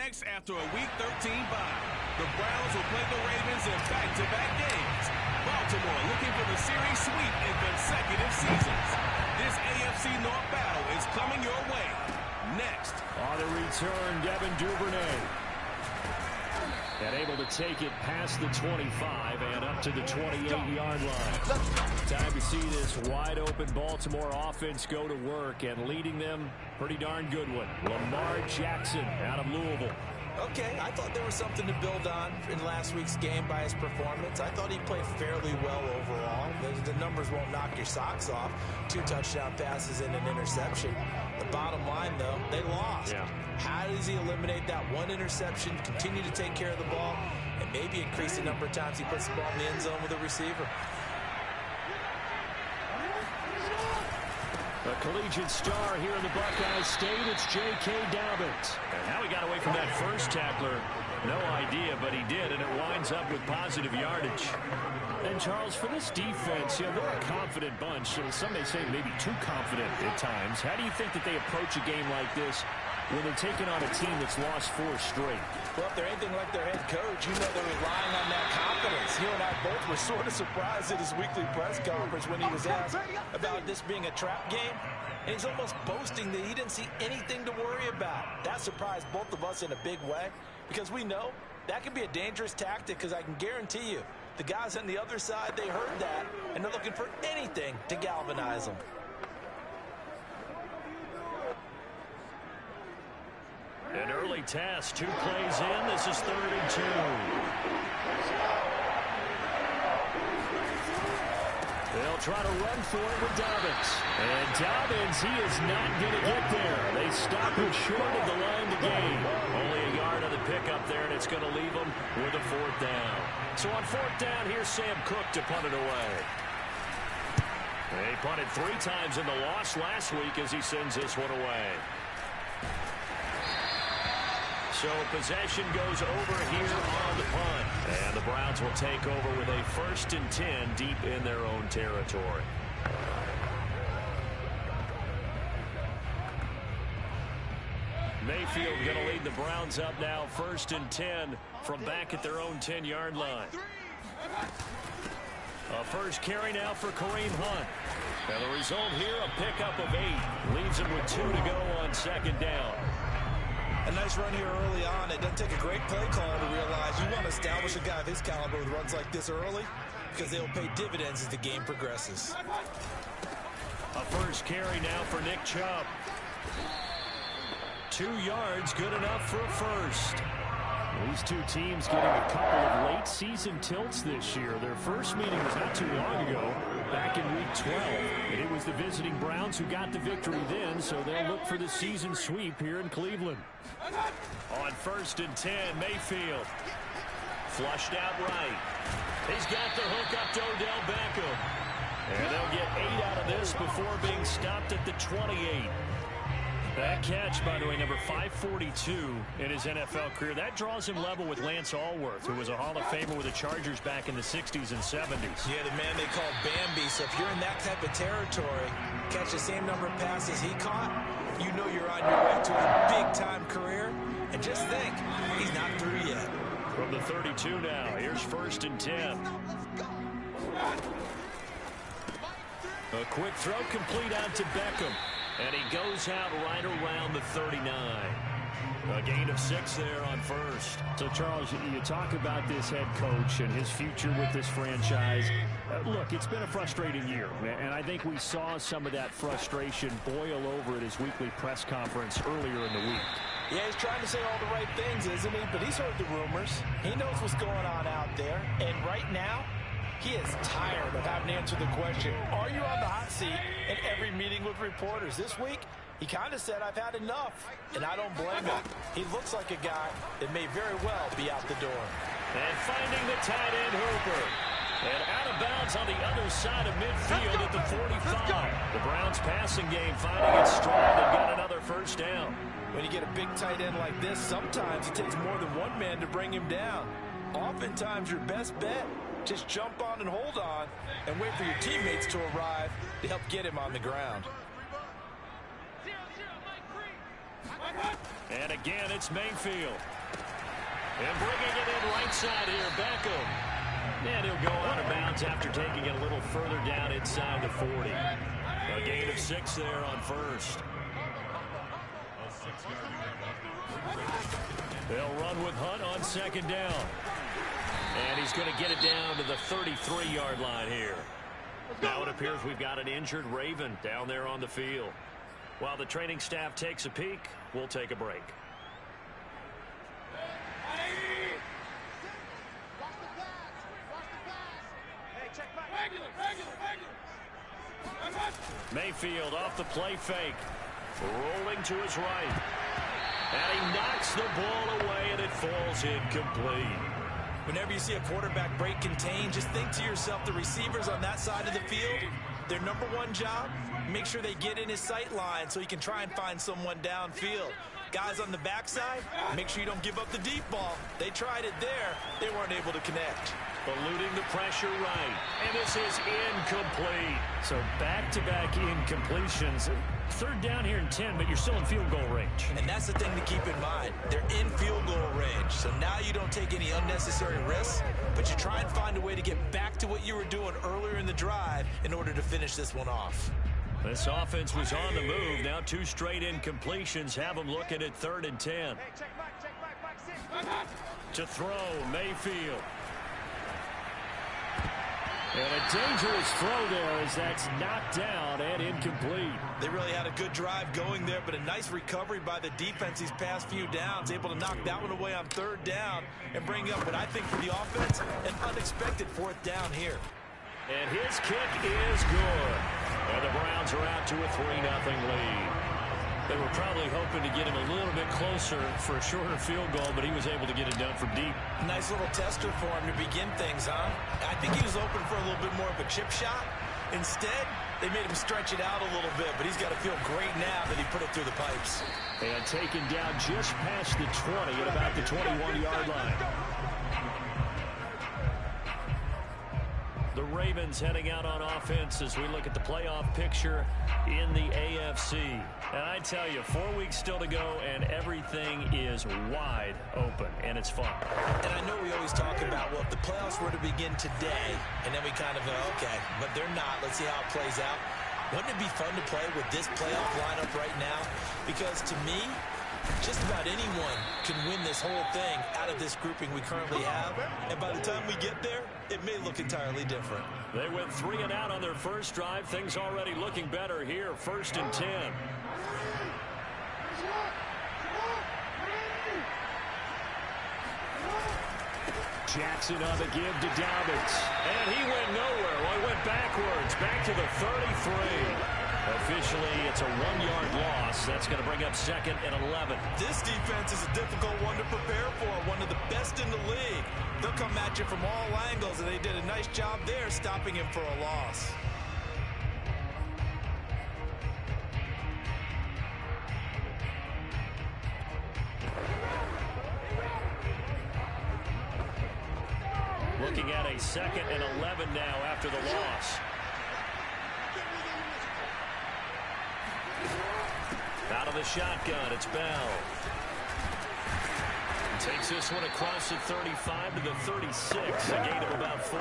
next after a Week 13 bye. The Browns will play the Ravens in back-to-back games. Baltimore looking for the series sweep in consecutive seasons. This AFC North battle is coming your way. Next. On the return, Devin Duvernay. And able to take it past the 25 and up to the 28-yard line. Time to see this wide-open Baltimore offense go to work, and leading them, pretty darn good one. Lamar Jackson out of Louisville. Okay, I thought there was something to build on in last week's game by his performance. I thought he played fairly well overall. The numbers won't knock your socks off. 2 touchdown passes and an interception. The bottom line, though, they lost. Yeah. How does he eliminate that one interception, continue to take care of the ball, and maybe increase the number of times he puts the ball in the end zone with a receiver? A collegiate star here in the Buckeye State, it's J.K. Dobbins. And how he got away from that first tackler, no idea, but he did, and it winds up with positive yardage. And, Charles, for this defense, they're a confident bunch. Some may say maybe too confident at times. How do you think that they approach a game like this when they're taking on a team that's lost 4 straight? Well, if they're anything like their head coach, you know they're relying on that confidence. You and I both were sort of surprised at his weekly press conference when he was asked about this being a trap game. And he's almost boasting that he didn't see anything to worry about. That surprised both of us in a big way because we know that can be a dangerous tactic, because I can guarantee you the guys on the other side, they heard that, and they're looking for anything to galvanize them. An early task, 2 plays in. This is 3rd and 2. They'll try to run for it with Dobbins. And Dobbins, he is not going to get there. They stop him short of the line to gain. Only a yard on the pickup there, and it's going to leave them with a 4th down. So on 4th down, here's Sam Cook to punt it away. They punted 3 times in the loss last week as he sends this one away. So possession goes over here on the punt. And the Browns will take over with a 1st and 10 deep in their own territory. Mayfield going to lead the Browns up now, 1st and 10 from back at their own 10-yard line. A first carry now for Kareem Hunt. And the result here, a pickup of 8. Leaves him with 2 to go on 2nd down. A nice run here early on. It doesn't take a great play call to realize you want to establish a guy of his caliber with runs like this early, because they'll pay dividends as the game progresses. A first carry now for Nick Chubb. 2 yards, good enough for a first. These 2 teams getting a couple of late season tilts this year. Their first meeting was not too long ago, back in week 12. And it was the visiting Browns who got the victory then, so they'll look for the season sweep here in Cleveland. On 1st and 10, Mayfield. Flushed out right. He's got the hook up to Odell Beckham. And they'll get 8 out of this before being stopped at the 28. That catch, by the way, number 542 in his NFL career. That draws him level with Lance Allworth, who was a Hall of Famer with the Chargers back in the 60s and 70s. Yeah, the man they call Bambi. So if you're in that type of territory, catch the same number of passes he caught, you know you're on your way to a big-time career. And just think, he's not through yet. From the 32 now, here's 1st and 10. A quick throw complete out to Beckham. And he goes out right around the 39. A gain of 6 there on 1st. So, Charles, you talk about this head coach and his future with this franchise. Look, it's been a frustrating year, and I think we saw some of that frustration boil over at his weekly press conference earlier in the week. Yeah, he's trying to say all the right things, isn't he? But he's heard the rumors. He knows what's going on out there. And right now, he is tired of having to answer the question, are you on the hot seat in every meeting with reporters? This week, he kind of said, I've had enough, and I don't blame him. He looks like a guy that may very well be out the door. And finding the tight end Hooper. And out of bounds on the other side of midfield at the 45. The Browns passing game finding its stride and got another 1st down. When you get a big tight end like this, sometimes it takes more than one man to bring him down. Oftentimes, your best bet, just jump on and hold on and wait for your teammates to arrive to help get him on the ground. And again, it's Mayfield. And bringing it in right side here, Beckham. And he'll go out of bounds after taking it a little further down inside the 40. A gain of 6 there on first. They'll run with Hunt on second down. And he's going to get it down to the 33-yard line here. Now it appears we've got an injured Raven down there on the field. While the training staff takes a peek, we'll take a break. Mayfield off the play fake. Rolling to his right. And he knocks the ball away, and it falls incomplete. Whenever you see a quarterback break contain, just think to yourself, the receivers on that side of the field, their number one job, make sure they get in his sight line so he can try and find someone downfield. Guys on the backside, make sure you don't give up the deep ball. They tried it there. They weren't able to connect. Eluding the pressure right. And this is incomplete. So back-to-back incompletions. Third down here in 10, but you're still in field goal range. And that's the thing to keep in mind. They're in field goal range. So now you don't take any unnecessary risks, but you try and find a way to get back to what you were doing earlier in the drive in order to finish this one off. This offense was on the move. Now 2 straight incompletions have them looking at 3rd and 10. To throw, Mayfield. And a dangerous throw there as that's knocked down and incomplete. They really had a good drive going there, but a nice recovery by the defense these past few downs, able to knock that one away on 3rd down and bring up what I think for the offense, an unexpected 4th down here. And his kick is good. And the Browns are out to a 3-0 lead. They were probably hoping to get him a little bit closer for a shorter field goal, but he was able to get it done from deep. Nice little tester for him to begin things, huh? I think he was open for a little bit more of a chip shot. Instead, they made him stretch it out a little bit, but he's got to feel great now that he put it through the pipes. And taken down just past the 20 at about the 21-yard line. The Ravens heading out on offense as we look at the playoff picture in the AFC. And I tell you, 4 weeks still to go, and everything is wide open, and it's fun. And I know we always talk about, well, if the playoffs were to begin today, and then we kind of go, okay, but they're not. Let's see how it plays out. Wouldn't it be fun to play with this playoff lineup right now? Because to me, just about anyone can win this whole thing out of this grouping we currently have. And by the time we get there, it may look entirely different. They went 3 and out on their first drive. Things already looking better here. 1st and 10. Jackson on the give to Dobbins. And he went nowhere. Well, he went backwards, back to the 33. Officially, it's a 1-yard loss. That's going to bring up 2nd and 11. This defense is a difficult one to prepare for, one of the best in the league. They'll come at you from all angles, and they did a nice job there stopping him for a loss. Looking at a 2nd and 11 now after the loss. Out of the shotgun, it's Bell. Takes this one across the 35 to the 36, a gain of about 4.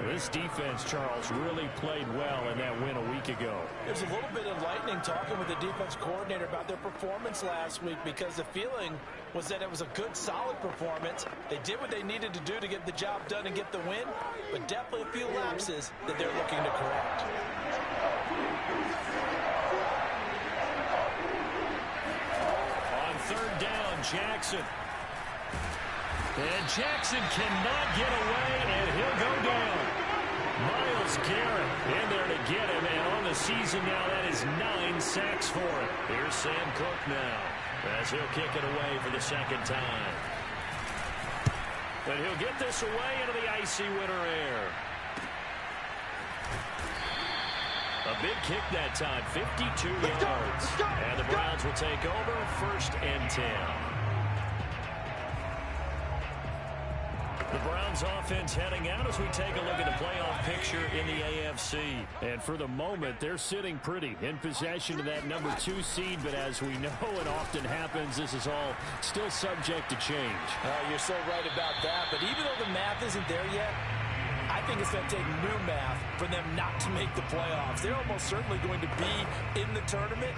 This defense, Charles, really played well in that win a week ago. There's a little bit enlightening talking with the defense coordinator about their performance last week, because the feeling was that it was a good, solid performance. They did what they needed to do to get the job done and get the win, but definitely a few lapses that they're looking to correct. On 3rd down, Jackson. And Jackson cannot get away, and he'll go down. Myles Garrett in there to get him, and on the season now, that is 9 sacks for him. Here's Sam Cook now, as he'll kick it away for the 2nd time. And he'll get this away into the icy winter air. A big kick that time, 52 yards. And the Browns will take over, 1st and 10. The Browns Browns offense heading out as we take a look at the playoff picture in the AFC. And for the moment, they're sitting pretty in possession of that number 2 seed. But as we know it often happens, this is all still subject to change. You're so right about that. But even though the math isn't there yet, I think it's going to take new math for them not to make the playoffs. They're almost certainly going to be in the tournament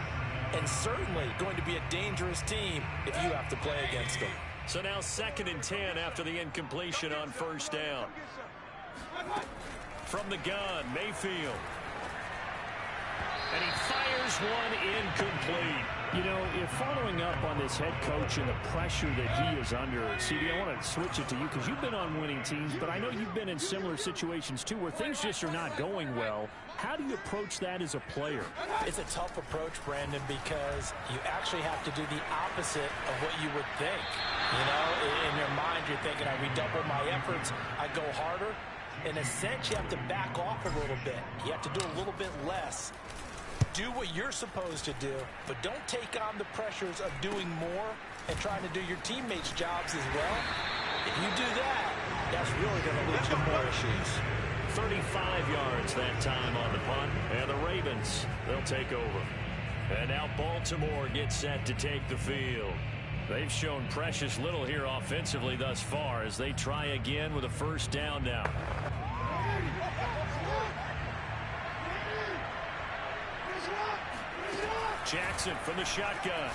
and certainly going to be a dangerous team if you have to play against them. So now 2nd and 10 after the incompletion on first down. From the gun, Mayfield. And he fires one incomplete. You know, if following up on this head coach and the pressure that he is under, CD, I want to switch it to you because you've been on winning teams, but I know you've been in similar situations too where things just are not going well. How do you approach that as a player? It's a tough approach, Brandon, because you actually have to do the opposite of what you would think. You know, in your mind, you're thinking, I redouble my efforts, I go harder. In a sense, you have to back off a little bit. You have to do a little bit less. Do what you're supposed to do, but don't take on the pressures of doing more and trying to do your teammates' jobs as well. If you do that, that's really going to lead to more issues. 35 yards that time on the punt, and the Ravens, they'll take over. And now Baltimore gets set to take the field. They've shown precious little here offensively thus far as they try again with a first down now. Jackson from the shotgun.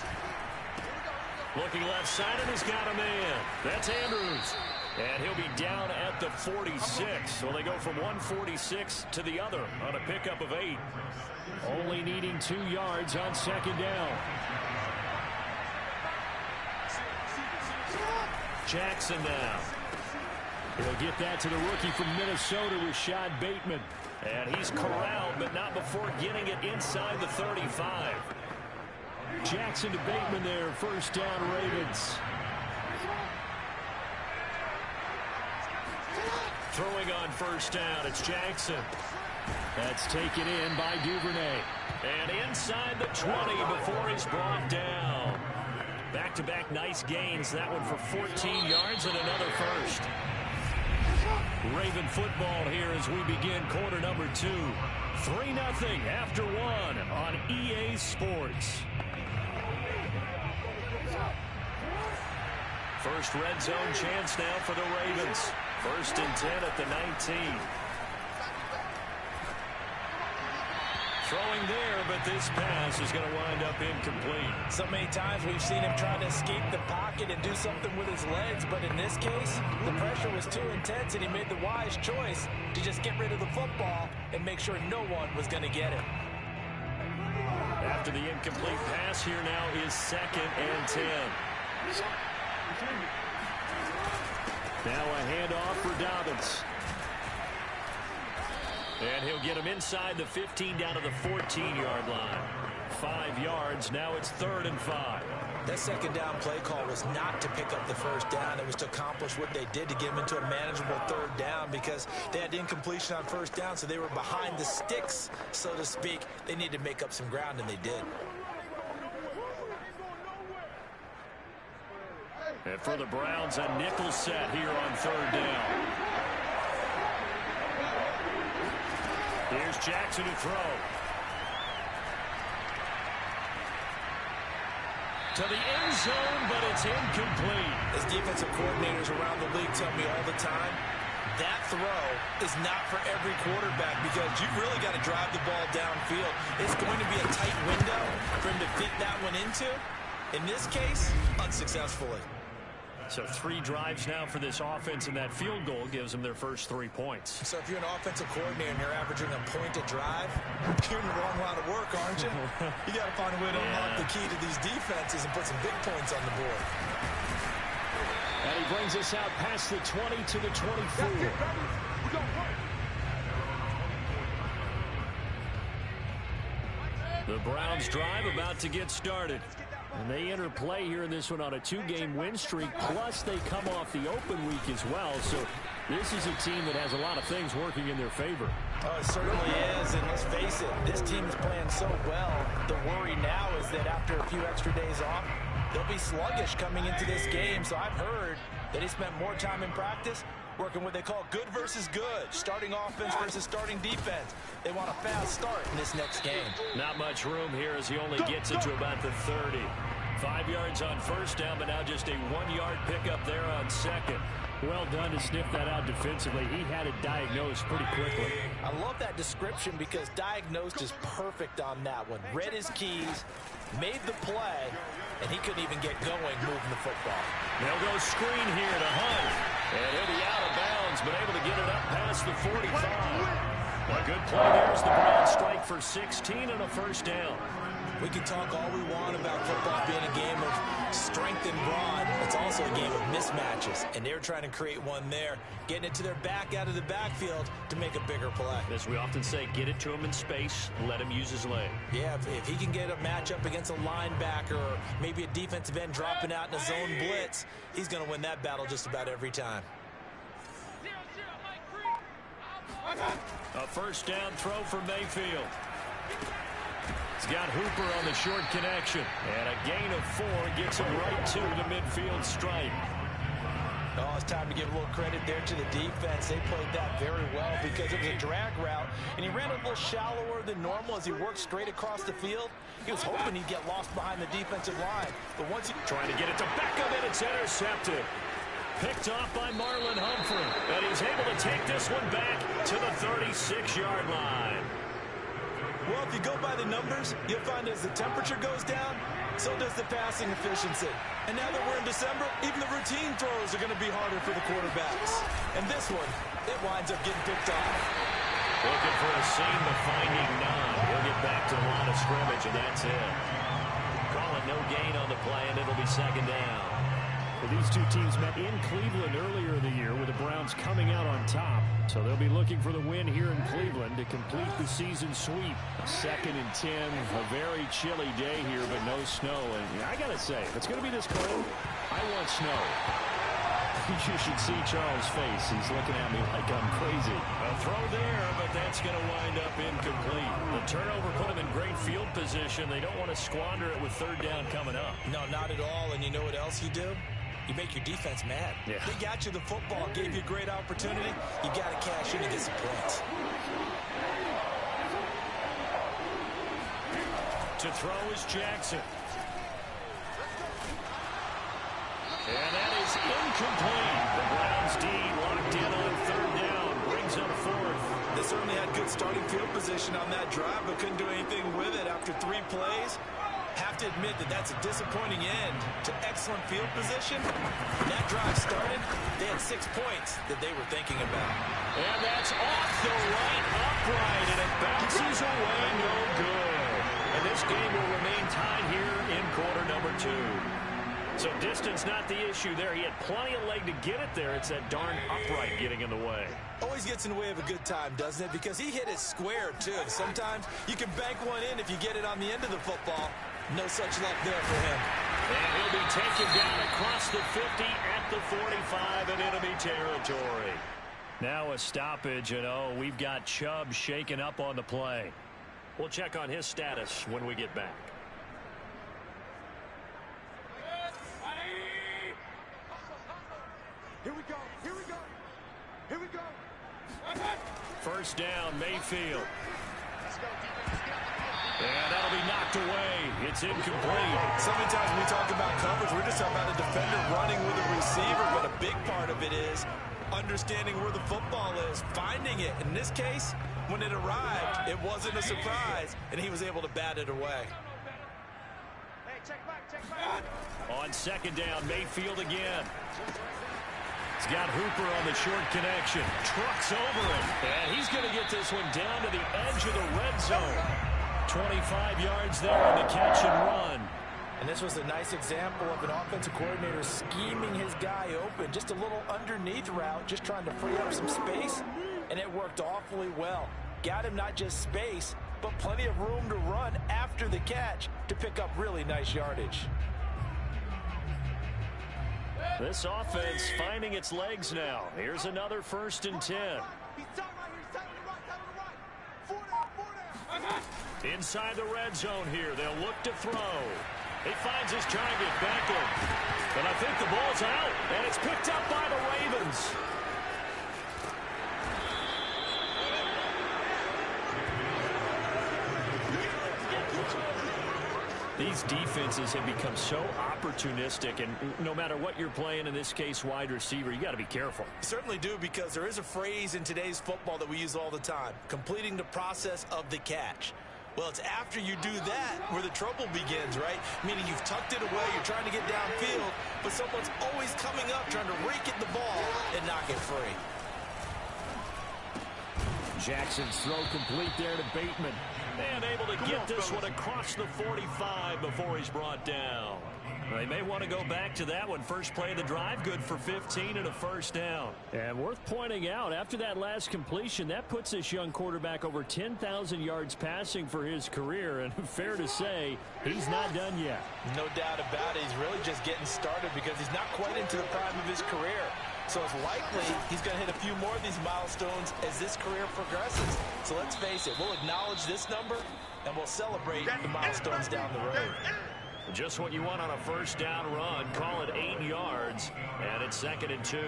Looking left side, and he's got a man. That's Andrews. And he'll be down at the 46. So they go from 146 to the other on a pickup of 8. Only needing 2 yards on 2nd down. Jackson now. He'll get that to the rookie from Minnesota, Rashad Bateman. And he's corralled, but not before getting it inside the 35. Jackson to Bateman there, first down Ravens. Throwing on first down, it's Jackson. That's taken in by Duvernay. And inside the 20 before he's brought down. Back-to-back nice gains, that one for 14 yards and another first. Raven football here as we begin quarter number 2. 3-0 after 1 on EA Sports. First red zone chance now for the Ravens. 1st and 10 at the 19. Throwing there, but this pass is going to wind up incomplete. So many times we've seen him try to escape the pocket and do something with his legs, but in this case, the pressure was too intense and he made the wise choice to just get rid of the football and make sure no one was going to get it. After the incomplete pass, here now is 2nd and 10. Now a handoff for Dobbins. And he'll get him inside the 15 down to the 14-yard line. 5 yards. Now it's 3rd and 5. That 2nd down play call was not to pick up the first down. It was to accomplish what they did to get them into a manageable 3rd down because they had incompletion on first down, so they were behind the sticks, so to speak. They needed to make up some ground, and they did. And for the Browns, a nickel set here on 3rd down. Here's Jackson to throw. To the end zone, but it's incomplete. As defensive coordinators around the league tell me all the time, that throw is not for every quarterback because you've really got to drive the ball downfield. It's going to be a tight window for him to fit that one into. In this case, unsuccessfully. So 3 drives now for this offense, and that field goal gives them their first 3 points. So if you're an offensive coordinator and you're averaging a point a drive, you're in the wrong line of work, aren't you? You got to find a way to unlock the key to these defenses and put some big points on the board. And he brings us out past the 20 to the 24. The Browns drive about to get started. And they enter play here in this one on a 2-game win streak, plus they come off the open week as well. So this is a team that has a lot of things working in their favor. Oh, it certainly is, and let's face it, this team is playing so well. The worry now is that after a few extra days off, they'll be sluggish coming into this game. So I've heard that he spent more time in practice working what they call good versus good, starting offense versus starting defense. They want a fast start in this next game. Not much room here as he only gets it to about the 30. 5 yards on first down, but now just a 1-yard pickup there on second. Well done to sniff that out defensively. He had it diagnosed pretty quickly. I love that description because diagnosed is perfect on that one. Read his keys, made the play, and he couldn't even get going moving the football. They'll go screen here to Hunt. And he'll be out of bounds, but able to get it up past the 45. A good play there as the Browns strike for 16 and a first down. We can talk all we want about football being a game of strength and brawn. It's also a game of mismatches, and they're trying to create one there, getting it to their back out of the backfield to make a bigger play. As we often say, get it to him in space, let him use his leg. Yeah, if he can get a matchup against a linebacker or maybe a defensive end dropping out in a zone blitz, he's going to win that battle just about every time. A first down throw for Mayfield. He's got Hooper on the short connection. And a gain of 4 gets him right to the midfield stripe. Oh, it's time to give a little credit there to the defense. They played that very well because it was a drag route, and he ran a little shallower than normal as he worked straight across the field. He was hoping he'd get lost behind the defensive line. But once he... Trying to get it to Beckham, and it's intercepted. Picked off by Marlon Humphrey. And he's able to take this one back to the 36-yard line. Well, if you go by the numbers, you'll find as the temperature goes down, so does the passing efficiency. And now that we're in December, even the routine throws are going to be harder for the quarterbacks. And this one, it winds up getting picked off. Looking for a seam-to-finding none. He'll get back to the line of scrimmage, and that's it. Call it no gain on the play, and it'll be second down. Well, these two teams met in Cleveland earlier in the year with the Browns coming out on top. So they'll be looking for the win here in Cleveland to complete the season sweep. 2nd and 10, a very chilly day here, but no snow. And I got to say, if it's going to be this cold, I want snow. You should see Charles' face. He's looking at me like I'm crazy. A throw there, but that's going to wind up incomplete. The turnover put them in great field position. They don't want to squander it with third down coming up. No, not at all. And you know what else you do? You make your defense mad. Yeah. They got you the football, gave you a great opportunity. You got to cash in and get some points. To throw is Jackson. And that is incomplete. The Browns D locked in on third down. Brings up 4th. They certainly had good starting field position on that drive, but couldn't do anything with it after 3 plays. Have to admit that that's a disappointing end to excellent field position. When that drive started, they had 6 points that they were thinking about. And that's off the right upright, and it bounces away no good. And this game will remain tied here in quarter number 2. So distance not the issue there. He had plenty of leg to get it there. It's that darn upright getting in the way. Always gets in the way of a good time, doesn't it? Because he hit it square, too. Sometimes you can bank one in if you get it on the end of the football. No such luck there for him. And he'll be taken down across the 50 at the 45 and enemy territory. Now a stoppage, and we've got Chubb shaken up on the play. We'll check on his status when we get back. Here we go, here we go, here we go. First down, Mayfield. And that'll be knocked away. It's incomplete. So many times when we talk about coverage, we're just talking about a defender running with a receiver, but a big part of it is understanding where the football is, finding it. In this case, when it arrived, it wasn't a surprise, and he was able to bat it away. Hey, check back. On second down, Mayfield again. He's got Hooper on the short connection. Trucks over him. And he's going to get this one down to the edge of the red zone. 25 yards there on the catch and run. And this was a nice example of an offensive coordinator scheming his guy open. Just a little underneath route, just trying to free up some space. And it worked awfully well. Got him not just space, but plenty of room to run after the catch to pick up really nice yardage. This offense finding its legs now. Here's another 1st and 10. He's down right here, he's down to the right, 4 down. Inside the red zone here. They'll look to throw. He finds his target, Beckham. But I think the ball's out, and it's picked up by the Ravens. These defenses have become so opportunistic, and no matter what you're playing, in this case wide receiver, you got to be careful. You certainly do, because there is a phrase in today's football that we use all the time: completing the process of the catch. Well, it's after you do that where the trouble begins, right? Meaning you've tucked it away, you're trying to get downfield, but someone's always coming up trying to rake at the ball and knock it free. Jackson's throw complete there to Bateman. And able to get this one across the 45 before he's brought down. They may want to go back to that one. First play of the drive, good for 15 and a first down. And worth pointing out, after that last completion, that puts this young quarterback over 10,000 yards passing for his career. And fair to say, he's not done yet. No doubt about it. He's really just getting started because he's not quite into the prime of his career. So it's likely he's going to hit a few more of these milestones as this career progresses. So let's face it, we'll acknowledge this number and we'll celebrate the milestones down the road. Just what you want on a first down run. Call it 8 yards, and it's 2nd and 2.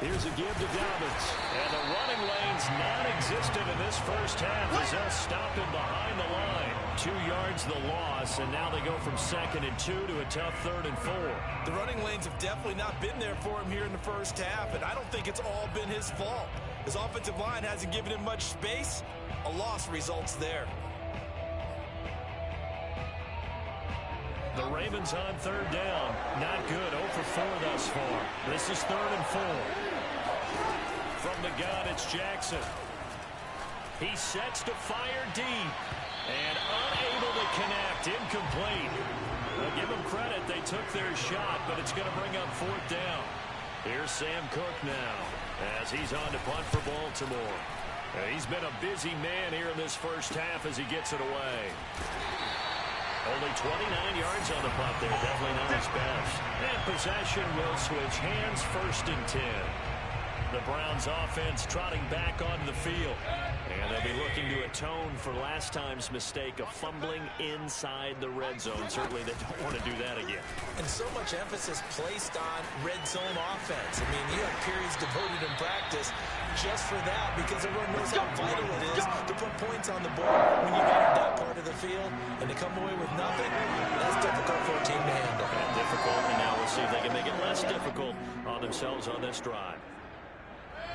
Here's a give to Dobbins. And the running lane's non-existent in this first half as they'll stop him behind the line. 2 yards the loss, and now they go from 2nd and 2 to a tough 3rd and 4. The running lanes have definitely not been there for him here in the first half, and I don't think it's all been his fault. His offensive line hasn't given him much space. A loss results there. The Ravens on 3rd down. Not good. 0 for 4 thus far. This is 3rd and 4. From the gun, it's Jackson. He sets to fire deep. And unable to connect. Incomplete. Well, give them credit. They took their shot, but it's going to bring up 4th down. Here's Sam Cook now as he's on to punt for Baltimore. He's been a busy man here in this first half as he gets it away. Only 29 yards on the punt there. Definitely not his best. And possession will switch hands, 1st and 10. The Browns offense trotting back onto the field. And they'll be looking to atone for last time's mistake of fumbling inside the red zone. Certainly they don't want to do that again. And so much emphasis placed on red zone offense. I mean, you have periods devoted in practice just for that, because everyone knows how vital it is to put points on the board when you've entered that part of the field, and to come away with nothing, that's difficult for a team to handle. And difficult, and now we'll see if they can make it less difficult on themselves on this drive.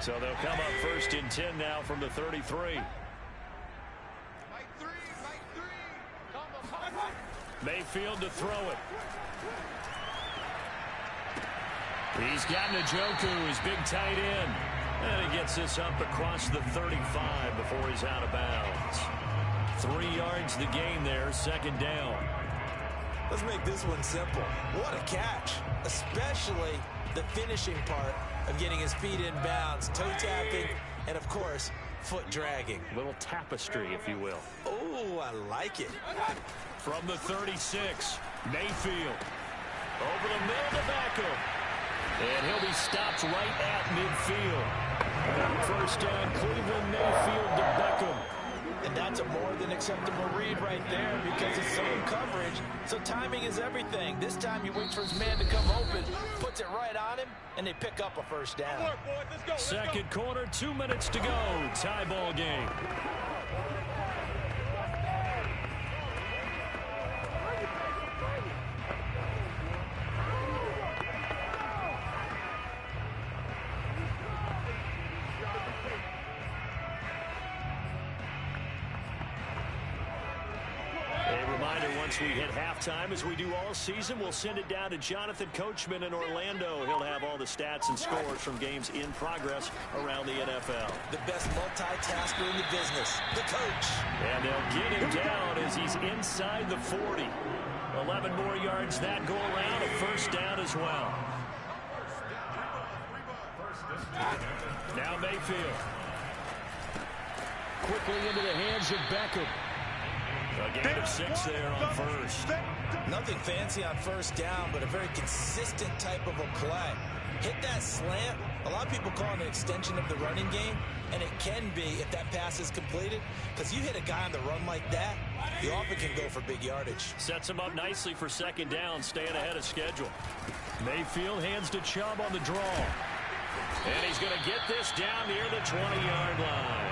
So they'll come up 1st and 10 now from the 33. Mayfield to throw it. He's got Njoku, his big tight end. And he gets this up across the 35 before he's out of bounds. 3 yards the gain there, 2nd down. Let's make this one simple. What a catch, especially the finishing part of getting his feet in bounds, toe tapping, and of course, foot dragging. Little tapestry, if you will. Oh, I like it. From the 36, Mayfield. Over the middle to Beckham. And he'll be stopped right at midfield. 1st down, Cleveland. Mayfield to Beckham. And that's a more than acceptable read right there, because it's zone coverage, so timing is everything. This time he waits for his man to come open, puts it right on him, and they pick up a 1st down. Second quarter, 2 minutes to go. Tie ball game. Once we hit halftime, as we do all season, we'll send it down to Jonathan Coachman in Orlando. He'll have all the stats and scores from games in progress around the NFL. The best multitasker in the business, the coach. And they'll get him down as he's inside the 40. 11 more yards that go around, a 1st down as well. Now Mayfield. Quickly into the hands of Beckham. A gain of 6 there on 1st. Nothing fancy on 1st down, but a very consistent type of a play. Hit that slant. A lot of people call it an extension of the running game, and it can be if that pass is completed, because you hit a guy on the run like that, you often can go for big yardage. Sets him up nicely for 2nd down, staying ahead of schedule. Mayfield hands to Chubb on the draw. And he's going to get this down near the 20-yard line.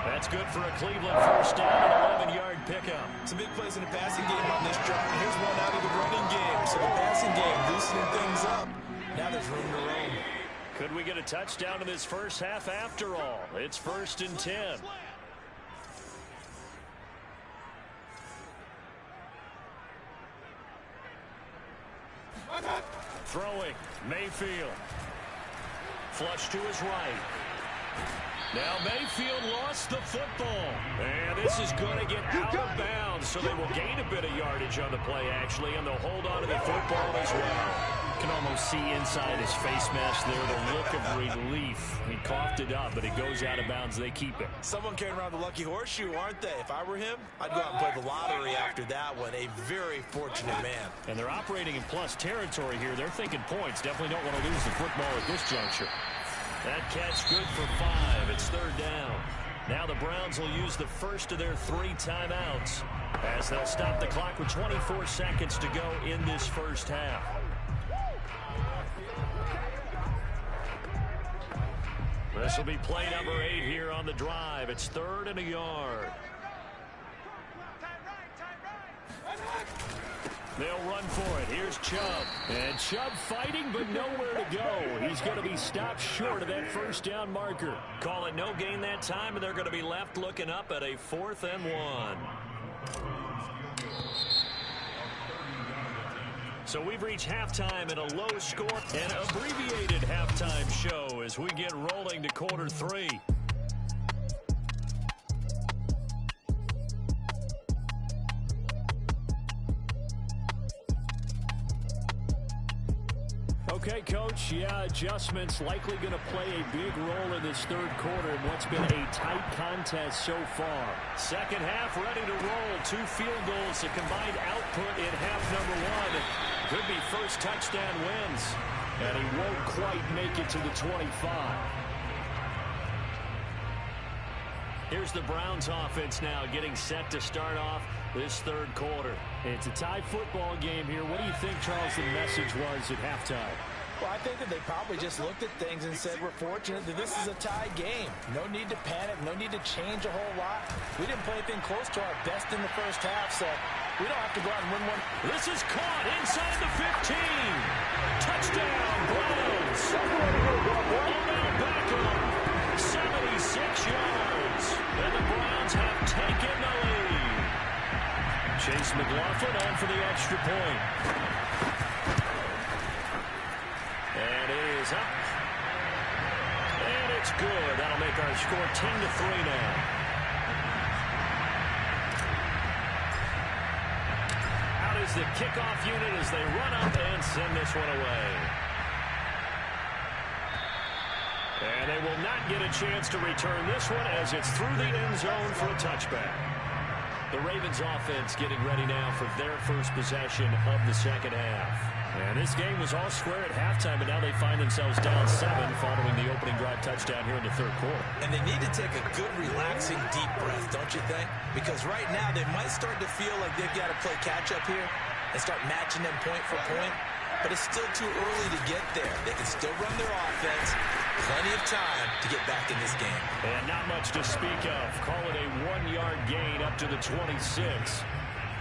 That's good for a Cleveland first down and 11-yard pickup. Some big plays in the passing game on this drive. Here's one out of the running game. So the passing game loosening things up. Now there's room to roam. Could we get a touchdown in this first half after all? It's 1st and 10. Throwing, Mayfield. Flush to his right. Now Mayfield lost the football. And this is going to get out of bounds, so they will gain a bit of yardage on the play, actually, and they'll hold on to the football as well. You can almost see inside his face mask there the look of relief. He coughed it up, but it goes out of bounds. They keep it. Someone carrying around the lucky horseshoe, aren't they? If I were him, I'd go out and play the lottery after that one. A very fortunate man. And they're operating in plus territory here. They're thinking points. Definitely don't want to lose the football at this juncture. That catch good for 5. It's 3rd down. Now the Browns will use the first of their 3 timeouts as they'll stop the clock with 24 seconds to go in this first half. This will be play number 8 here on the drive. It's 3rd and a yard. They'll run for it. Here's Chubb. And Chubb fighting, but nowhere to go. He's going to be stopped short of that first down marker. Call it no gain that time, and they're going to be left looking up at a 4th and 1. So we've reached halftime in a low score and abbreviated halftime show as we get rolling to quarter 3. Okay, Coach, yeah, adjustments likely going to play a big role in this 3rd quarter in what's been a tight contest so far. Second half ready to roll. 2 field goals, a combined output in half number 1. Could be first touchdown wins. And he won't quite make it to the 25. Here's the Browns offense now getting set to start off this 3rd quarter. It's a tie football game here. What do you think, Charles, the message was at halftime? Well, I think that they probably just looked at things and said, we're fortunate that this is a tie game. No need to panic. No need to change a whole lot. We didn't play anything close to our best in the first half, so we don't have to go out and win one. This is caught inside the 15. Touchdown, Browns. Odell Beckham, 76 yards. And the Browns have taken the lead. Chase McLaughlin on for the extra point. And it is up. And it's good. That'll make our score 10-3 now. Out is the kickoff unit as they run up and send this one away. And they will not get a chance to return this one as it's through the end zone for a touchback. The Ravens offense getting ready now for their first possession of the second half. And this game was all square at halftime, but now they find themselves down 7 following the opening drive touchdown here in the 3rd quarter. And they need to take a good, relaxing, deep breath, don't you think? Because right now they might start to feel like they've got to play catch-up here and start matching them point for point. But it's still too early to get there. They can still run their offense. Plenty of time to get back in this game. And not much to speak of. Call it a 1-yard gain up to the 26.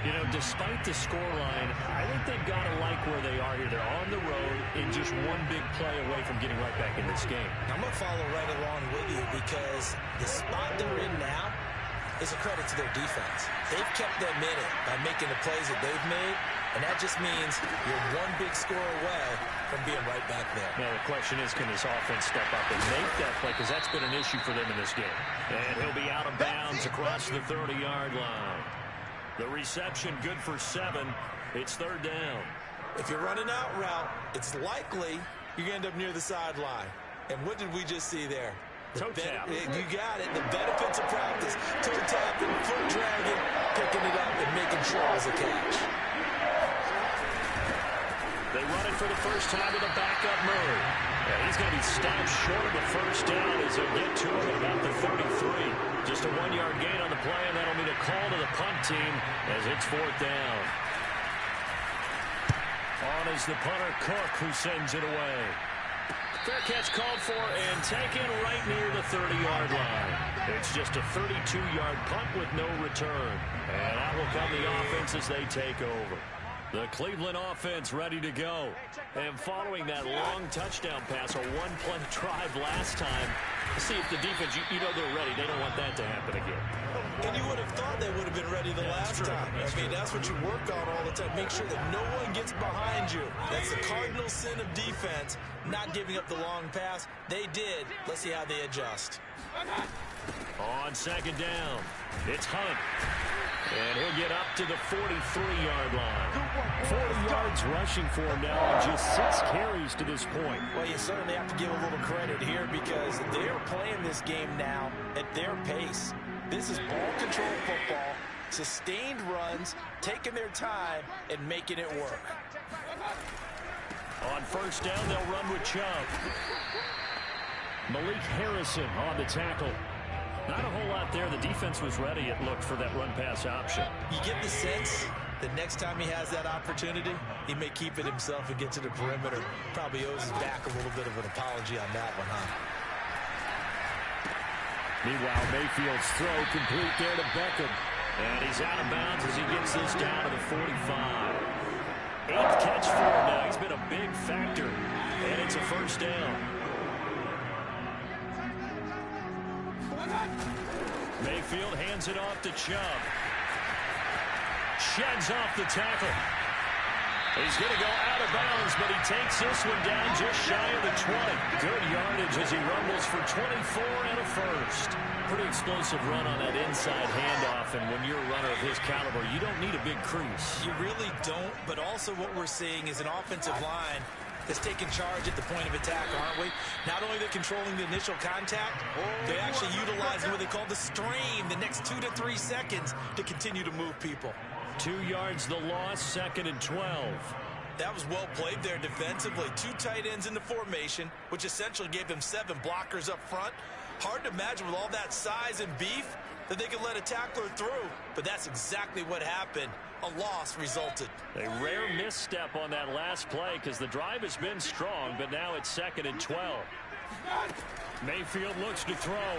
You know, despite the scoreline, I think they've got to like where they are here. They're on the road in just one big play away from getting right back in this game. I'm going to follow right along with you because the spot they're in now is a credit to their defense. They've kept them in it by making the plays that they've made, and that just means you're one big score away from being right back there. Now, the question is, can this offense step up and make that play? Because that's been an issue for them in this game. And he'll be out of bounds across the 30-yard line. The reception good for 7. It's 3rd down. If you're running out route, it's likely you're going to end up near the sideline. And what did we just see there? Toe tap. You got it. The benefits of practice. Toe tapping, foot dragging, picking it up, and making sure it was a catch. They run it for the first time with a backup Murray. Yeah, he's going to be stopped short of the first down as they get to him at about the 33. Just a 1-yard gain on the play, and that'll be a call to the punt team as it's 4th down. On is the punter, Cook, who sends it away. Fair catch called for and taken right near the 30-yard line. It's just a 32-yard punt with no return. And out will come the offense as they take over. The Cleveland offense ready to go. And following that long touchdown pass, a one-play drive last time, see if the defense, you know they're ready. They don't want that to happen again. And you would have thought they would have been ready the last time. I mean, that's what you work on all the time. Make sure that no one gets behind you. That's the cardinal sin of defense, not giving up the long pass. They did. Let's see how they adjust. On second down, it's Hunt. And he'll get up to the 43-yard line. 40 yards rushing for him now on just 6 carries to this point. Well, you certainly have to give a little credit here because they're playing this game now at their pace. This is ball control football, sustained runs, taking their time, and making it work. On first down, they'll run with Chubb. Malik Harrison on the tackle. Not a whole lot there. The defense was ready, it looked, for that run-pass option. You get the sense that next time he has that opportunity, he may keep it himself and get to the perimeter. Probably owes his back a little bit of an apology on that one, huh? Meanwhile, Mayfield's throw complete there to Beckham. And he's out of bounds as he gets this down to the 45. 8th catch for him now. He's been a big factor. And it's a first down. Mayfield hands it off to Chubb. Sheds off the tackle. He's going to go out of bounds, but he takes this one down just shy of the 20. Good yardage as he rumbles for 24 and a first. Pretty explosive run on that inside handoff, and when you're a runner of his caliber, you don't need a big crease. You really don't, but also what we're seeing is an offensive line that's taking charge at the point of attack, aren't we? Not only they're controlling the initial contact, they're actually utilizing what they call the strain, the next 2 to 3 seconds to continue to move people. 2 yards the loss, 2nd and 12. That was well played there defensively. 2 tight ends in the formation, which essentially gave them 7 blockers up front. Hard to imagine with all that size and beef that they could let a tackler through, but that's exactly what happened. A loss resulted. A rare misstep on that last play because the drive has been strong, but now it's 2nd and 12. Mayfield looks to throw.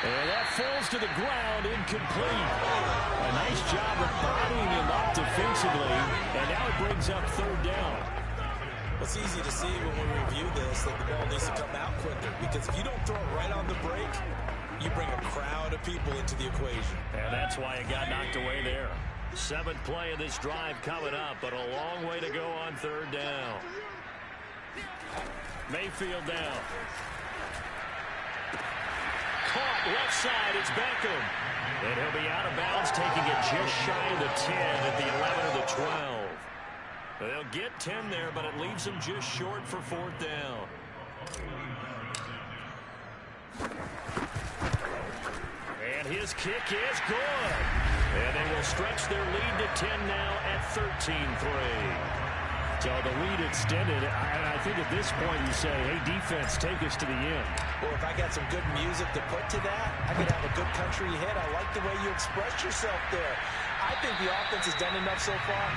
And that falls to the ground, incomplete. A nice job of bodying him up defensively, and now it brings up 3rd down. It's easy to see when we review this that the ball needs to come out quicker, because if you don't throw it right on the break, you bring a crowd of people into the equation. And that's why it got knocked away there. 7th play of this drive coming up, but a long way to go on 3rd down. Mayfield down. Caught left side, it's Beckham. And he'll be out of bounds, taking it just shy of the 10 at the 11 of the 12. They'll get 10 there, but it leaves them just short for 4th down. And his kick is good. And they will stretch their lead to 10 now at 13-3. So the lead extended. I think at this point you say, hey, defense, take us to the end. Well, if I got some good music to put to that, I could have a good country hit. I like the way you expressed yourself there. I think the offense has done enough so far.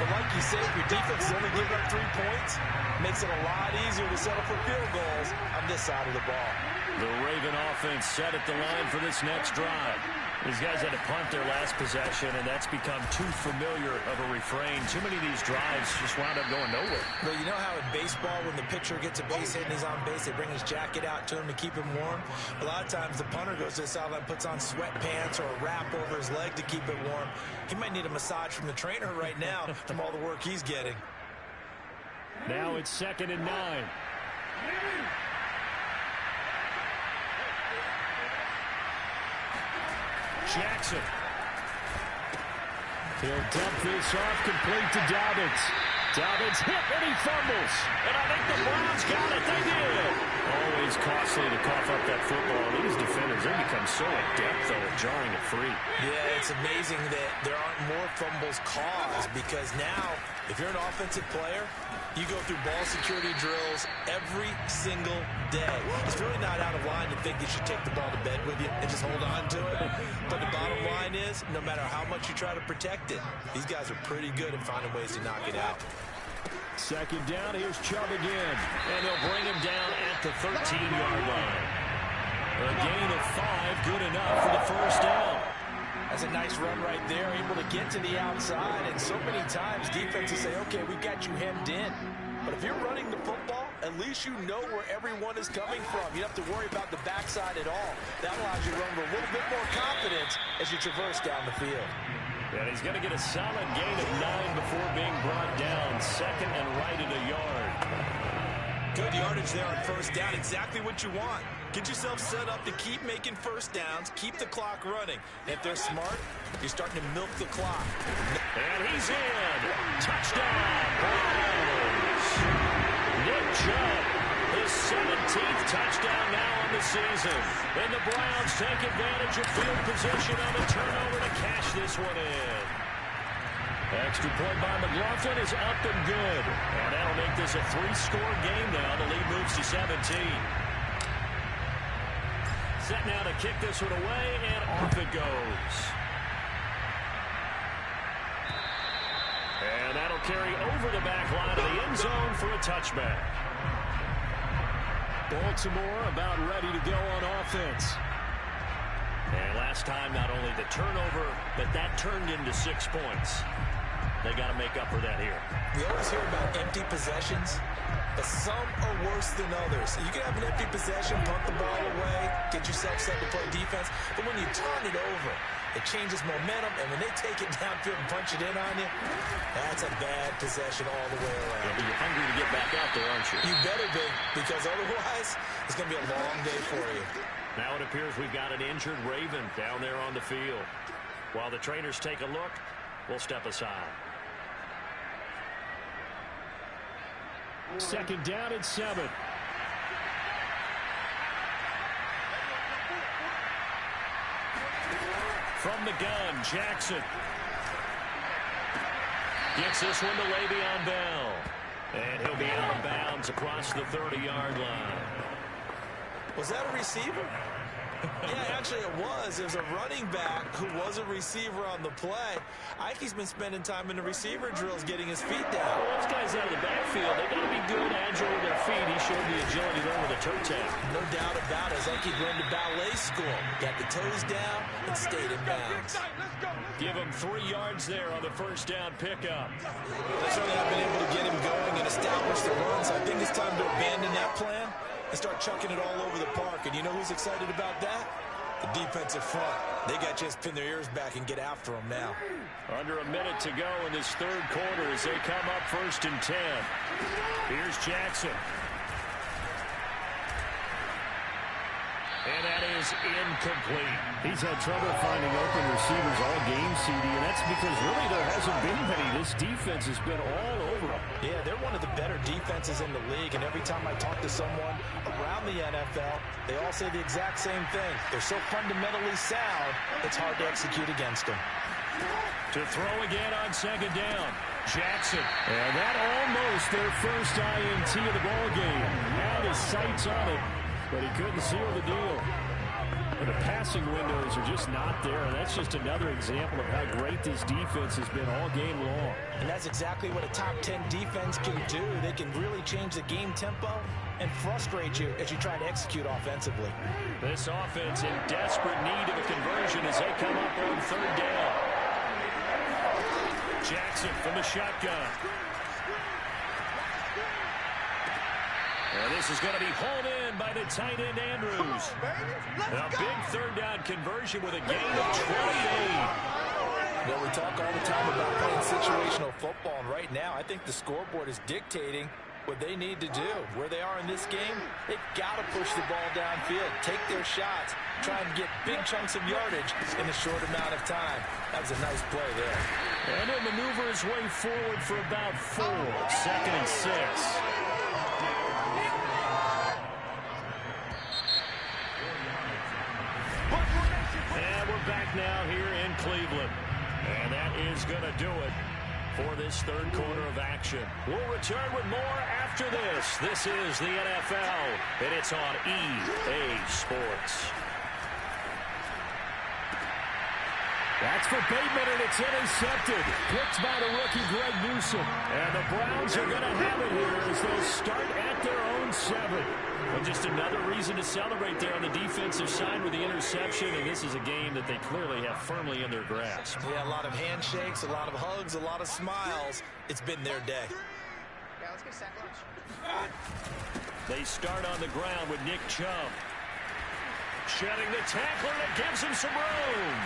But like you said, if your defense is only giving up 3 points, makes it a lot easier to settle for field goals on this side of the ball. The Raven offense set at the line for this next drive. These guys had to punt their last possession, and that's become too familiar of a refrain. Too many of these drives just wound up going nowhere. Well, you know how in baseball, when the pitcher gets a base hit and he's on base, they bring his jacket out to him to keep him warm? A lot of times the punter goes to the sideline, puts on sweatpants or a wrap over his leg to keep it warm. He might need a massage from the trainer right now from all the work he's getting. Now it's 2nd and 9. Jackson. He'll dump this off, complete to Dobbins. Dobbins hit and he fumbles. And I think the Browns got it. They did. Always costly to cough up that football. These defenders, they become so adept, though, at jarring it free. Yeah, it's amazing that there aren't more fumbles caused, because now, if you're an offensive player, you go through ball security drills every single day. It's really not out of line to think you should take the ball to bed with you and just hold on to it. But the bottom line is, no matter how much you try to protect it, these guys are pretty good at finding ways to knock it out. Second down, here's Chubb again. And they'll bring him down at the 13-yard line. A gain of 5, good enough for the first down. That's a nice run right there, able to get to the outside. And so many times defenses say, okay, we got you hemmed in. But if you're running the football, at least you know where everyone is coming from. You don't have to worry about the backside at all. That allows you to run with a little bit more confidence as you traverse down the field. And he's going to get a solid gain of 9 before being brought down. Second and right at a yard. Good yardage there on first down. Exactly what you want. Get yourself set up to keep making first downs, keep the clock running. If they're smart, you're starting to milk the clock. And he's in. Touchdown, Browns. Nick Chubb, his 17th touchdown now on the season. And the Browns take advantage of field position on the turnover to cash this one in. Extra point by McLaughlin is up and good. And that'll make this a 3-score game now. The lead moves to 17. Set now to kick this one away, and off it goes. And that'll carry over the back line of the end zone for a touchback. Baltimore about ready to go on offense. And last time, not only the turnover, but that turned into 6 points. They got to make up for that here. We always hear about empty possessions, but some are worse than others. You can have an empty possession, punt the ball away, get yourself set to play defense, but when you turn it over, it changes momentum, and when they take it downfield and punch it in on you, that's a bad possession all the way around. You're hungry to get back out there, aren't you? You better be, because otherwise, it's going to be a long day for you. Now it appears we've got an injured Raven down there on the field. While the trainers take a look, we'll step aside. Second down and 7. From the gun, Jackson. Gets this one to Le'Veon Bell. And he'll be out of bounds across the 30-yard line. Was that a receiver? Yeah, actually it was. There's a running back who was a receiver on the play. I think he's been spending time in the receiver drills getting his feet down. Well, those guys out of the backfield, they got to be good, agile with their feet. He showed the agility there with a toe tap. No doubt about it. It's like he'd run to ballet school. Got the toes down and stayed in bounds. Give him 3 yards there on the first down pickup. They certainly have been able to get him going and establish the run, so I think it's time to abandon that plan and start chucking it all over the park. And you know who's excited about that? The defensive front. They got to just pin their ears back and get after them now. Under a minute to go in this third quarter as they come up 1st and 10. Here's Jackson. And that is incomplete. He's had trouble finding open receivers all game, CD, and that's because really there hasn't been many. This defense has been all over them. Yeah, they're one of the better defenses in the league, and every time I talk to someone around the NFL, they all say the exact same thing. They're so fundamentally sound, it's hard to execute against them. To throw again on second down, Jackson. And that almost their first INT of the ball game. Had his sights on it, but he couldn't seal the deal. And the passing windows are just not there. And that's just another example of how great this defense has been all game long. And that's exactly what a top 10 defense can do. They can really change the game tempo and frustrate you as you try to execute offensively. This offense in desperate need of a conversion as they come up on third down. Jackson from the shotgun. And this is going to be hauled in by the tight end, Andrews. A big third down conversion with a gain of 28. Well, we talk all the time about playing situational football, and right now I think the scoreboard is dictating what they need to do. Where they are in this game, they've got to push the ball downfield, take their shots, try and get big chunks of yardage in a short amount of time. That was a nice play there. And he'll maneuver his way forward for about 4. 2nd and 6. And we're back now here in Cleveland. And that is going to do it for this third quarter of action. We'll return with more after this. This is the NFL, and it's on EA Sports. That's for Bateman, and it's intercepted. Picked by the rookie Greg Newsome. And the Browns are going to have it here as they start at their own 7. Well, just another reason to celebrate there on the defensive side with the interception, and this is a game that they clearly have firmly in their grasp. Yeah, a lot of handshakes, a lot of hugs, a lot of smiles. It's been their day. Yeah, let's get set. They start on the ground with Nick Chubb. Shedding the tackler that gives him some room.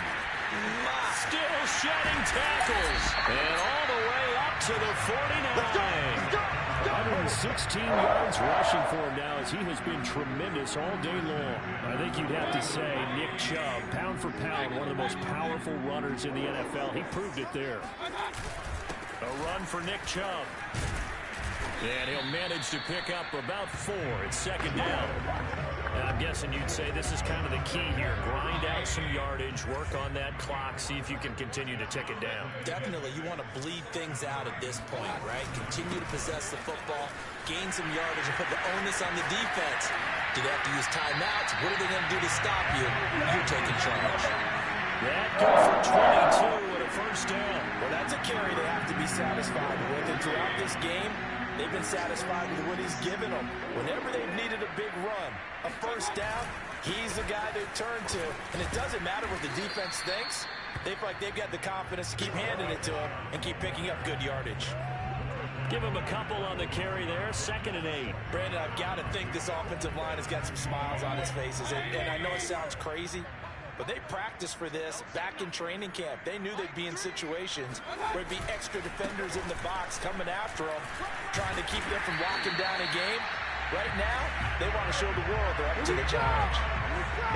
Still shedding tackles. And all the way up to the 49. 116 yards rushing for him now as he has been tremendous all day long. I think you'd have to say Nick Chubb, pound for pound, one of the most powerful runners in the NFL. He proved it there. A run for Nick Chubb. And he'll manage to pick up about 4. It's second down. And I'm guessing you'd say this is kind of the key here. Grind out some yardage, work on that clock, see if you can continue to tick it down. Definitely, you want to bleed things out at this point, right? Continue to possess the football, gain some yardage, and put the onus on the defense. Do they have to use timeouts? What are they going to do to stop you? You're taking charge. That good for 22 and a first down. Well, that's a carry they have to be satisfied with. And throughout this game, they've been satisfied with what he's given them. Whenever they've needed a big run, a first down, he's the guy they turn to. And it doesn't matter what the defense thinks. They feel like they've got the confidence to keep handing it to him and keep picking up good yardage. Give him a couple on the carry there. Second and 8. Brandon, I've got to think this offensive line has got some smiles on its faces. And I know it sounds crazy, but they practiced for this back in training camp. They knew they'd be in situations where it'd be extra defenders in the box coming after them, trying to keep them from locking down a game. Right now, they want to show the world they're up to the challenge.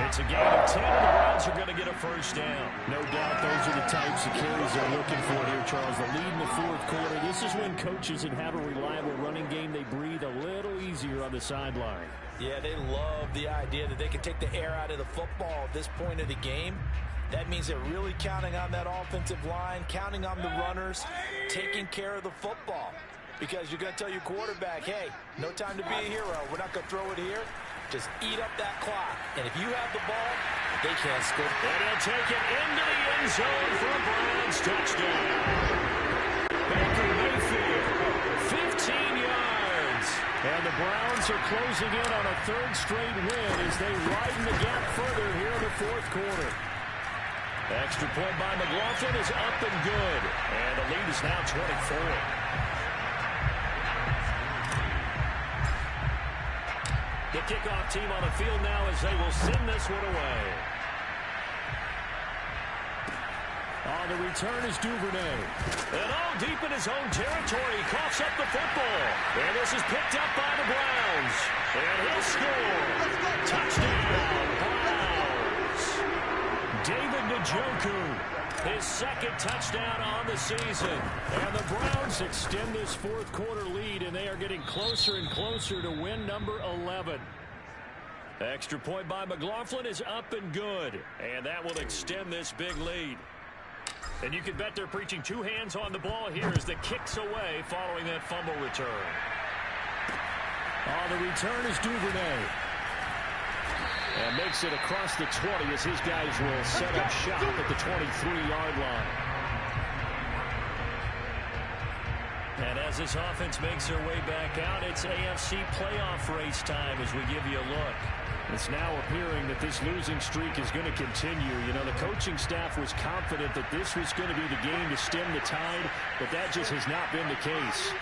It's a gain of 10, and the Browns are going to get a first down. No doubt those are the types of carries they're looking for here, Charles. The lead in the fourth quarter. This is when coaches that have a reliable running game, they breathe a little easier on the sideline. Yeah, they love the idea that they can take the air out of the football at this point of the game. That means they're really counting on that offensive line, counting on the runners, taking care of the football. Because you're going to tell your quarterback, hey, no time to be a hero. We're not going to throw it here. Just eat up that clock. And if you have the ball, they can't score. And he'll take it into the end zone for a Browns touchdown. Baker Mayfield, 15 yards. And the Browns are closing in on a third straight win as they widen the gap further here in the fourth quarter. Extra point by McLaughlin is up and good. And the lead is now 24. The kickoff team on the field now as they will send this one away. On the return is Duvernay. And all deep in his own territory, he coughs up the football. And this is picked up by the Browns. And he'll score. Touchdown, Browns. David Njoku, his second touchdown on the season. And the Browns extend this fourth quarter lead, and they are getting closer and closer to win number 11. Extra point by McLaughlin is up and good. And that will extend this big lead. And you can bet they're preaching two hands on the ball here as the kick's away following that fumble return. On the return is Duvernay. And makes it across the 20 as his guys will set up shop at the 23-yard line. And as this offense makes their way back out, it's AFC playoff race time as we give you a look. It's now appearing that this losing streak is going to continue. You know, the coaching staff was confident that this was going to be the game to stem the tide, but that just has not been the case.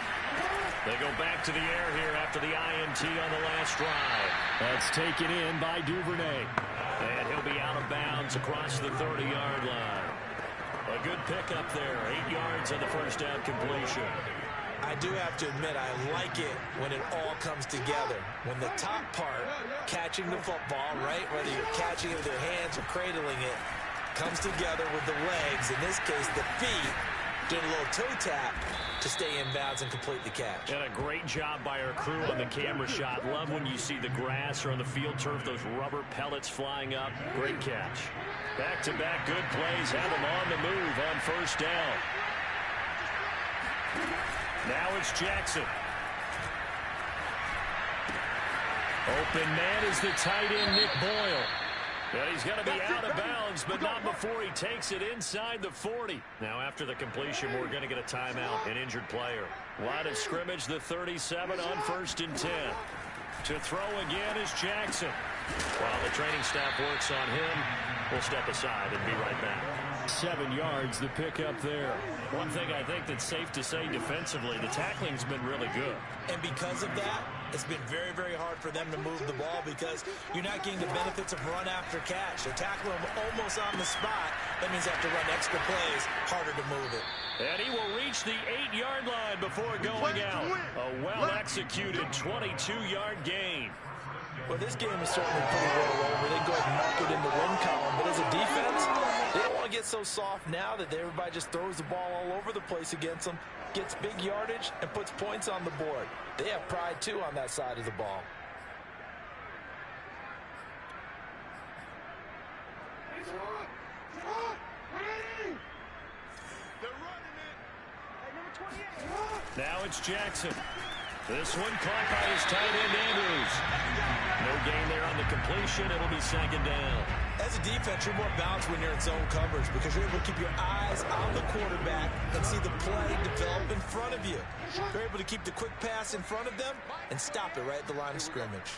They go back to the air here after the INT on the last drive. That's taken in by Duvernay. And he'll be out of bounds across the 30-yard line. A good pickup there. 8 yards on the first down completion. I do have to admit, I like it when it all comes together. When the top part, catching the football, right, whether you're catching it with your hands or cradling it, comes together with the legs, in this case the feet, doing a little toe tap to stay in bounds and complete the catch. And a great job by our crew on the camera shot. Love when you see the grass or on the field turf, those rubber pellets flying up. Great catch. Back-to-back good plays have them on the move on first down. Now it's Jackson. Open man is the tight end, Nick Boyle. And he's going to be out of bounds, but not before he takes it inside the 40. Now, after the completion, we're going to get a timeout, an injured player. Line of scrimmage, the 37 on 1st and 10. To throw again is Jackson. While the training staff works on him, we'll step aside and be right back. 7 yards, the pickup there. One thing I think that's safe to say defensively, the tackling's been really good. And because of that, it's been very, very hard for them to move the ball because you're not getting the benefits of run after catch. They're tackling them almost on the spot. That means they have to run extra plays, harder to move it. And he will reach the 8-yard line before going out. A well-executed 22-yard gain. Well, this game is certainly pretty well over. They go ahead and mark it in the win column. But as a defense, they don't want to get so soft now that everybody just throws the ball all over the place against them, gets big yardage, and puts points on the board. They have pride, too, on that side of the ball. Now it's Jackson. This one caught by his tight end, Andrews. No gain there on the completion. It'll be 2nd down. As a defense, you're more balanced when you're in zone coverage because you're able to keep your eyes on the quarterback and see the play develop in front of you. You're able to keep the quick pass in front of them and stop it right at the line of scrimmage.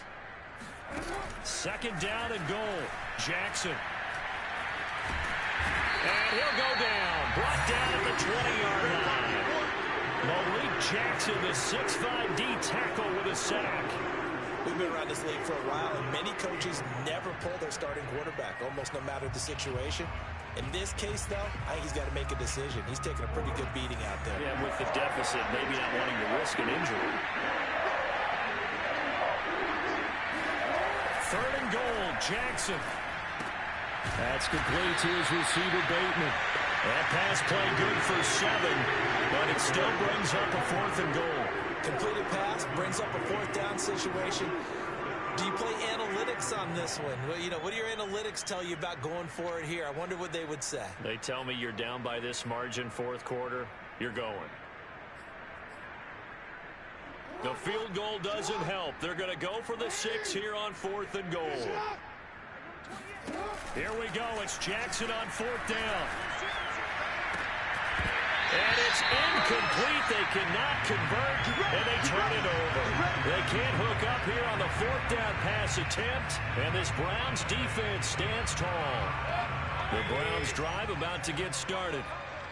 2nd down and goal. Jackson. And he'll go down. Brought down at the 20-yard line. Malik Jackson, the 6'5" D tackle with a sack. We've been around this league for a while, and many coaches never pull their starting quarterback, almost no matter the situation. In this case, though, I think he's got to make a decision. He's taking a pretty good beating out there. Yeah, with the deficit, maybe not wanting to risk an injury. 3rd and goal, Jackson. That's complete to his receiver, Bateman. That pass play good for 7, but it still brings up a 4th and goal. Completed pass brings up a 4th down situation. Do you play analytics on this one? Well, you know, what do your analytics tell you about going for it here? I wonder what they would say. They tell me you're down by this margin 4th quarter, you're going. The field goal doesn't help. They're going to go for the 6 here on 4th and goal. Here we go. It's Jackson on 4th down. And it's incomplete. They cannot convert, and they turn it over. They can't hook up here on the 4th down pass attempt, and this Browns defense stands tall. The Browns drive about to get started.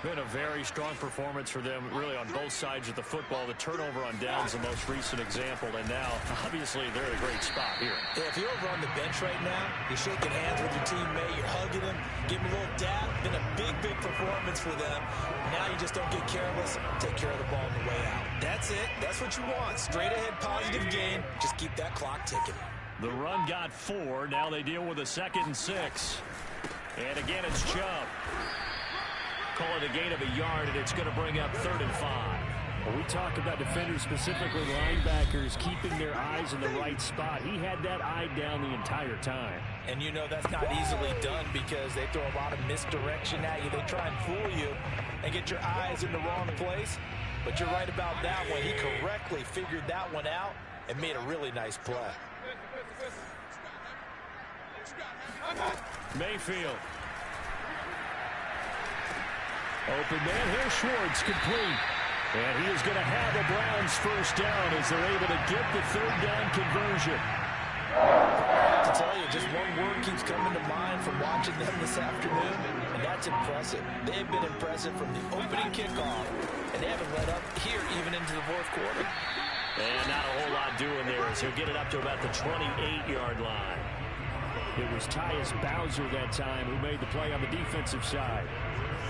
Been a very strong performance for them, really on both sides of the football. The turnover on downs, the most recent example, and now, obviously, they're in a great spot here. Yeah, if you're over on the bench right now, you're shaking hands with your teammate, you're hugging him, giving him a little dab. Been a big, big performance for them. Now you just don't get careless, take care of the ball on the way out. That's it. That's what you want. Straight ahead, positive gain. Just keep that clock ticking. The run got 4. Now they deal with a 2nd and 6. And again, it's Chubb. Call it a gain of a yard, and it's going to bring up 3rd and 5. Well, we talk about defenders, specifically linebackers, keeping their eyes in the right spot. He had that eye down the entire time. And you know that's not easily done because they throw a lot of misdirection at you. They try and fool you and get your eyes in the wrong place. But you're right about that one. He correctly figured that one out and made a really nice play. Mayfield. Open man here, Schwartz, complete. And he is going to have the Browns 1st down as they're able to get the 3rd down conversion. To tell you, just one word keeps coming to mind from watching them this afternoon, and that's impressive. They've been impressive from the opening kickoff, and they haven't let up here even into the 4th quarter. And not a whole lot doing there as he'll get it up to about the 28-yard line. It was Tyus Bowser that time who made the play on the defensive side.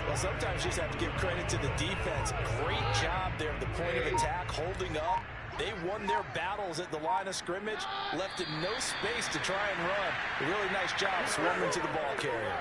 Well, sometimes you just have to give credit to the defense. Great job there at the point of attack, holding up. They won their battles at the line of scrimmage, left in no space to try and run. A really nice job swarming to the ball carrier.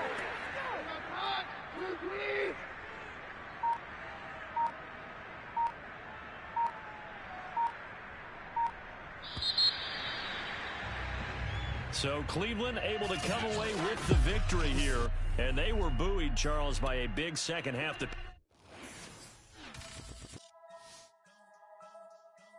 So Cleveland able to come away with the victory here. And they were buoyed, Charles, by a big second half.